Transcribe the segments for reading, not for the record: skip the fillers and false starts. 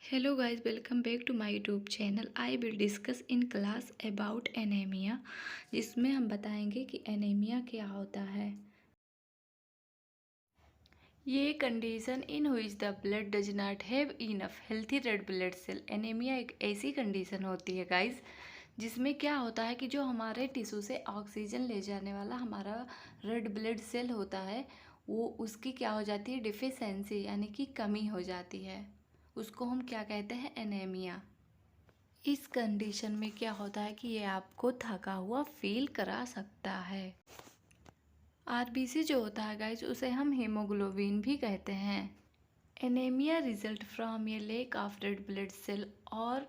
Hello guys, welcome back to my YouTube channel. I will discuss in class about anemia, जिसमें हम बताएंगे कि anaemia क्या होता है। ये condition in which the blood does not have enough healthy red blood cell. Anaemia एक ऐसी कंडीशन होती है गाइस जिसमें क्या होता है कि जो हमारे टिश्यू से ऑक्सीजन ले जाने वाला हमारा रेड ब्लड सेल होता है वो उसकी क्या हो जाती है, डिफिशेंसी यानी कि कमी हो जाती है। उसको हम क्या कहते हैं, एनीमिया। इस कंडीशन में क्या होता है कि ये आपको थका हुआ फील करा सकता है। आरबीसी जो होता है गाइस उसे हम हीमोग्लोबिन भी कहते हैं। Anaemia result from a lack of red blood cell और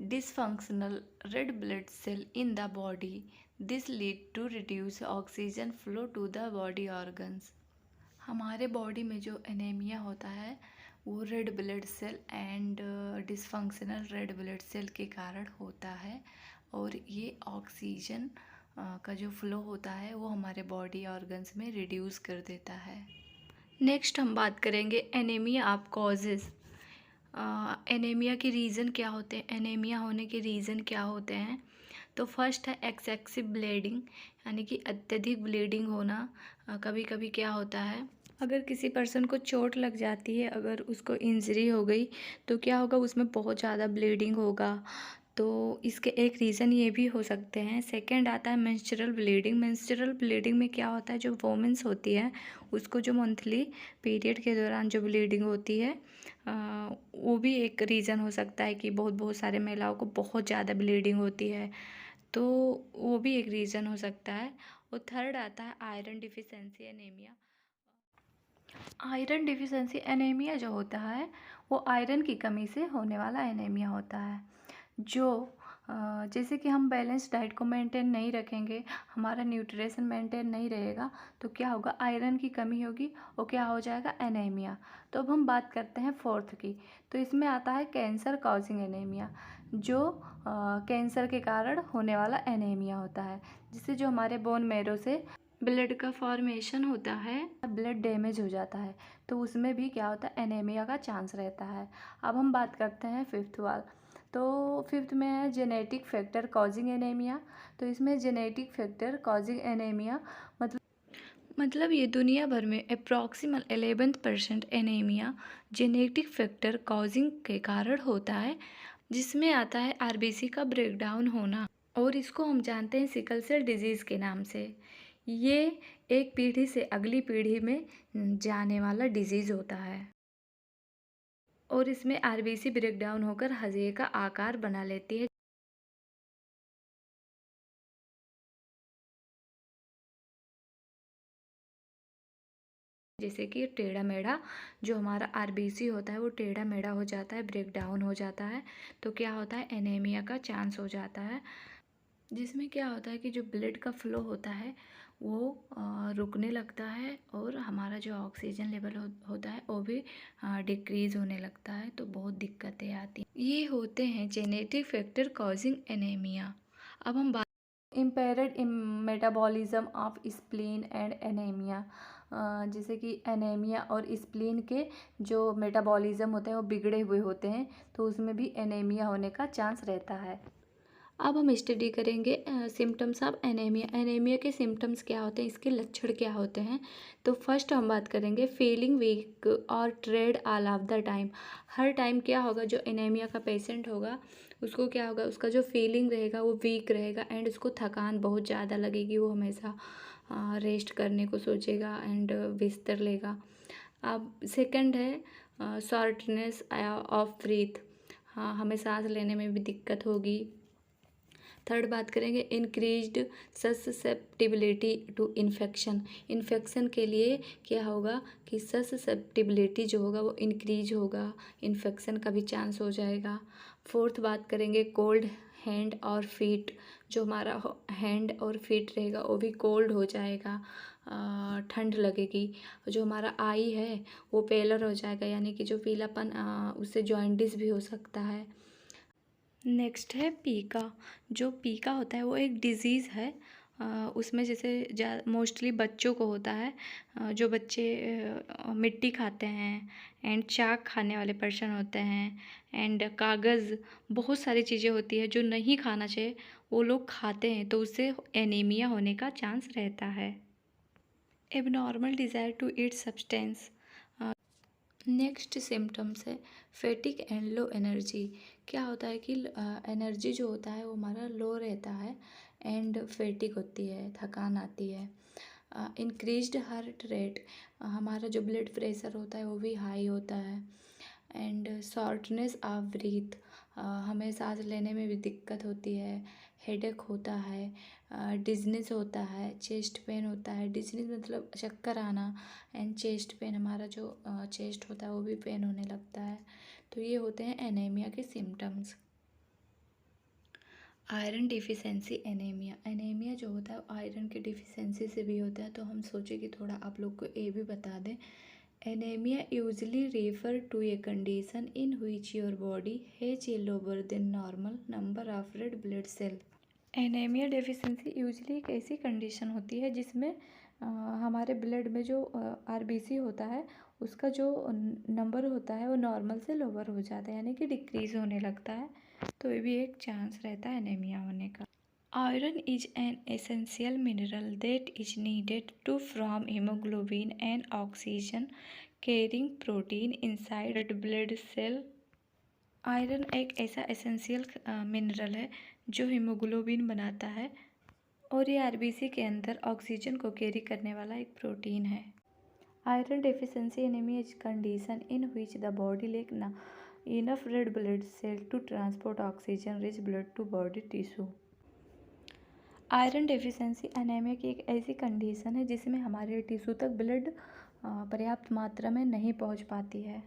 dysfunctional red blood cell in the body. This lead to reduce oxygen flow to the body organs. हमारे बॉडी में जो एनीमिया होता है वो red blood cell and dysfunctional red blood cell के कारण होता है और ये ऑक्सीजन का जो फ्लो होता है वो हमारे बॉडी ऑर्गन्स में रिड्यूस कर देता है। नेक्स्ट हम बात करेंगे एनीमिया ऑफ कॉजेज़। एनीमिया के रीज़न क्या होते हैं, एनीमिया होने के रीज़न क्या होते हैं। तो फर्स्ट है एक्सेसिव ब्लीडिंग, यानी कि अत्यधिक ब्लीडिंग होना। कभी कभी क्या होता है, अगर किसी पर्सन को चोट लग जाती है, अगर उसको इंजरी हो गई तो क्या होगा, उसमें बहुत ज़्यादा ब्लीडिंग होगा। तो इसके एक रीज़न ये भी हो सकते हैं। सेकंड आता है मेंस्ट्रुअल ब्लीडिंग। मेंस्ट्रुअल ब्लीडिंग में क्या होता है, जो वोमेंस होती है उसको जो मंथली पीरियड के दौरान जो ब्लीडिंग होती है वो भी एक रीज़न हो सकता है कि बहुत बहुत सारे महिलाओं को बहुत ज़्यादा ब्लीडिंग होती है, तो वो भी एक रीज़न हो सकता है। और थर्ड आता है iron deficiency anaemia. Iron deficiency anaemia जो होता है वो आयरन की कमी से होने वाला एनीमिया होता है। जो जैसे कि हम बैलेंस डाइट को मेंटेन नहीं रखेंगे, हमारा न्यूट्रिशन मेंटेन नहीं रहेगा तो क्या होगा, आयरन की कमी होगी और क्या हो जाएगा, एनीमिया। तो अब हम बात करते हैं फोर्थ की। तो इसमें आता है कैंसर कॉजिंग एनीमिया, जो कैंसर के कारण होने वाला एनीमिया होता है, जिससे जो हमारे बोन मैरो से ब्लड का फॉर्मेशन होता है, ब्लड डैमेज हो जाता है, तो उसमें भी क्या होता है, एनीमिया का चांस रहता है। अब हम बात करते हैं फिफ्थ वाला। तो फिफ्थ में है जेनेटिक फैक्टर कॉजिंग एनीमिया। तो इसमें जेनेटिक फैक्टर कॉजिंग एनीमिया मतलब ये दुनिया भर में अप्रॉक्सीमल 11% एनीमिया जेनेटिक फैक्टर कॉजिंग के कारण होता है, जिसमें आता है आरबीसी का ब्रेकडाउन होना, और इसको हम जानते हैं सिकल सेल डिजीज़ के नाम से। ये एक पीढ़ी से अगली पीढ़ी में जाने वाला डिजीज़ होता है और इसमें आरबीसी ब्रेकडाउन होकर हज़े का आकार बना लेती है, जैसे कि टेढ़ा मेढ़ा जो हमारा आरबीसी होता है वो टेढ़ा मेढ़ा हो जाता है, ब्रेकडाउन हो जाता है, तो क्या होता है, एनीमिया का चांस हो जाता है। जिसमें क्या होता है कि जो ब्लड का फ्लो होता है वो रुकने लगता है और हमारा जो ऑक्सीजन लेवल होता है वो भी डिक्रीज़ होने लगता है, तो बहुत दिक्कतें आती हैं। ये होते हैं जेनेटिक फैक्टर कॉजिंग एनीमिया। अब हम बात impaired metabolism of spleen and anaemia. जैसे कि एनीमिया और स्प्लीन के जो मेटाबॉलिज्म होते हैं वो बिगड़े हुए होते हैं, तो उसमें भी एनीमिया होने का चांस रहता है। अब हम स्टडी करेंगे सिम्टम्स ऑफ एनीमिया। एनीमिया के सिम्टम्स क्या होते हैं, इसके लक्षण क्या होते हैं। तो फर्स्ट हम बात करेंगे फीलिंग वीक और trade all of the time. Her time क्या होगा, जो एनीमिया का पेशेंट होगा उसको क्या होगा, उसका जो फीलिंग रहेगा वो वीक रहेगा एंड उसको थकान बहुत ज़्यादा लगेगी, वो हमेशा रेस्ट करने को सोचेगा एंड बिस्तर लेगा। अब सेकंड है शॉर्टनेस ऑफ ब्रीथ, हाँ हमें सांस लेने में भी दिक्कत होगी। थर्ड बात करेंगे increased susceptibility to infection. Infection के लिए क्या होगा कि ससेप्टिबिलिटी जो होगा वो इंक्रीज होगा, इन्फेक्शन का भी चांस हो जाएगा। फोर्थ बात करेंगे कोल्ड हैंड और फीट, जो हमारा हैंड और फीट रहेगा वो भी कोल्ड हो जाएगा, ठंड लगेगी। जो हमारा आई है वो पेलर हो जाएगा, यानी कि जो पीलापन उससे जॉइंटिस भी हो सकता है। नेक्स्ट है पीका। जो पीका होता है वो एक डिज़ीज़ है उसमें जैसे मोस्टली बच्चों को होता है, जो बच्चे मिट्टी खाते हैं एंड चाक खाने वाले पर्सन होते हैं एंड कागज़, बहुत सारी चीज़ें होती है जो नहीं खाना चाहिए, वो लोग खाते हैं तो उससे एनीमिया होने का चांस रहता है। Abnormal desire to eat substance. Next symptoms है फैटिक एंड लो एनर्जी। क्या होता है कि एनर्जी जो होता है वो हमारा लो रहता है एंड फैटिक होती है, थकान आती है। इंक्रीज्ड हार्ट रेट, हमारा जो ब्लड प्रेशर होता है वो भी हाई होता है एंड शॉर्टनेस ऑफ ब्रीथ, हमें सांस लेने में भी दिक्कत होती है, हेडेक होता है, डिजनेस होता है, चेस्ट पेन होता है। डिजनेस मतलब चक्कर आना एंड चेस्ट पेन, हमारा जो चेस्ट होता है वो भी पेन होने लगता है। तो ये होते हैं एनीमिया के symptoms. Iron deficiency anaemia. Anaemia जो होता है आयरन की डिफिशेंसी से भी होता है, तो हम सोचे कि थोड़ा आप लोग को ये भी बता दें। Anaemia usually refer to a condition in which your body has a lower than normal number of red blood cell. Anaemia deficiency usually एक ऐसी कंडीशन होती है जिसमें हमारे ब्लड में जो आरबीसी होता है उसका जो नंबर होता है वो नॉर्मल से लोअर हो जाता है, यानी कि डिक्रीज होने लगता है। तो ये भी एक चांस रहता है एनीमिया होने का। Iron is an essential mineral that is needed to form haemoglobin and oxygen carrying protein inside red blood cell. Iron एक ऐसा एसेंशियल मिनरल है जो हीमोग्लोबिन बनाता है और ये आरबीसी के अंदर ऑक्सीजन को कैरी करने वाला एक प्रोटीन है। Iron deficiency anaemia is condition in which the body lack enough red blood cell to transport oxygen rich blood to body tissue. Iron deficiency anaemia की एक ऐसी कंडीशन है जिसमें हमारे टिश्यू तक ब्लड पर्याप्त मात्रा में नहीं पहुंच पाती है।